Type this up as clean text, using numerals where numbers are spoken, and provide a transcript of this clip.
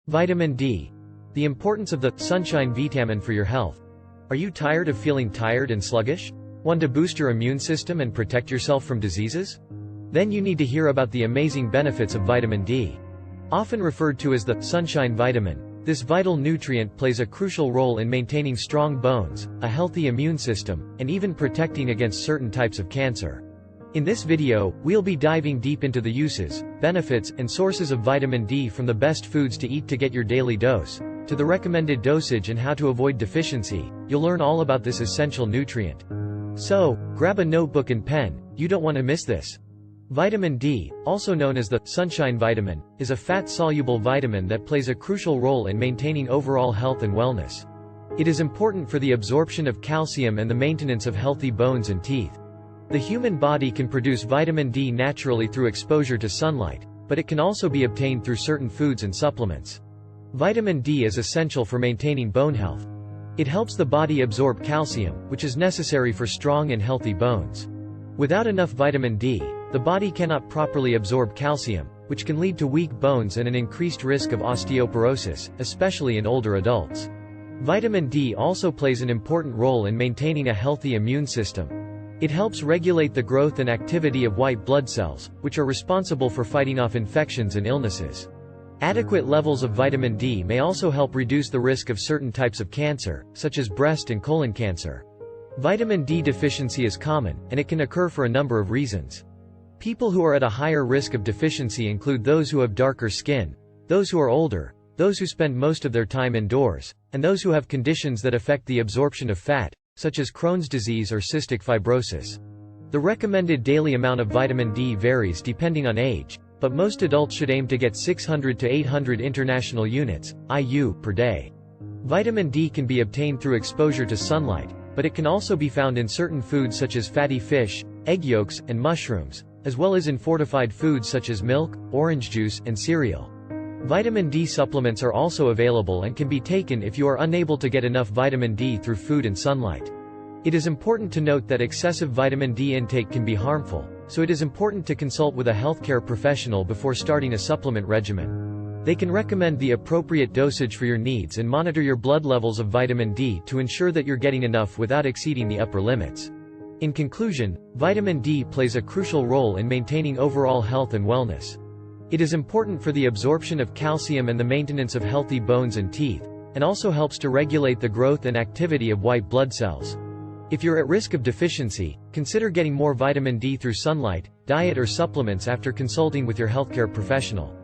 Vitamin D. The importance of the sunshine vitamin for your health. Are you tired of feeling tired and sluggish? Want to boost your immune system and protect yourself from diseases? Then you need to hear about the amazing benefits of vitamin D. Often referred to as the sunshine vitamin, this vital nutrient plays a crucial role in maintaining strong bones, a healthy immune system, and even protecting against certain types of cancer. In this video, we'll be diving deep into the uses, benefits, and sources of vitamin D, from the best foods to eat to get your daily dose, to the recommended dosage and how to avoid deficiency. You'll learn all about this essential nutrient. So, grab a notebook and pen, you don't want to miss this. Vitamin D, also known as the sunshine vitamin, is a fat-soluble vitamin that plays a crucial role in maintaining overall health and wellness. It is important for the absorption of calcium and the maintenance of healthy bones and teeth. The human body can produce vitamin D naturally through exposure to sunlight, but it can also be obtained through certain foods and supplements. Vitamin D is essential for maintaining bone health. It helps the body absorb calcium, which is necessary for strong and healthy bones. Without enough vitamin D, the body cannot properly absorb calcium, which can lead to weak bones and an increased risk of osteoporosis, especially in older adults. Vitamin D also plays an important role in maintaining a healthy immune system. It helps regulate the growth and activity of white blood cells, which are responsible for fighting off infections and illnesses. Adequate levels of vitamin D may also help reduce the risk of certain types of cancer, such as breast and colon cancer. Vitamin D deficiency is common, and it can occur for a number of reasons. People who are at a higher risk of deficiency include those who have darker skin, those who are older, those who spend most of their time indoors, and those who have conditions that affect the absorption of fat, such as Crohn's disease or cystic fibrosis. The recommended daily amount of vitamin D varies depending on age, but most adults should aim to get 600 to 800 international units, IU, per day. Vitamin D can be obtained through exposure to sunlight, but it can also be found in certain foods such as fatty fish, egg yolks, and mushrooms, as well as in fortified foods such as milk, orange juice, and cereal. Vitamin D supplements are also available and can be taken if you are unable to get enough vitamin D through food and sunlight. It is important to note that excessive vitamin D intake can be harmful, so it is important to consult with a healthcare professional before starting a supplement regimen. They can recommend the appropriate dosage for your needs and monitor your blood levels of vitamin D to ensure that you're getting enough without exceeding the upper limits. In conclusion, vitamin D plays a crucial role in maintaining overall health and wellness. It is important for the absorption of calcium and the maintenance of healthy bones and teeth, and also helps to regulate the growth and activity of white blood cells. If you're at risk of deficiency, consider getting more vitamin D through sunlight, diet, or supplements after consulting with your healthcare professional.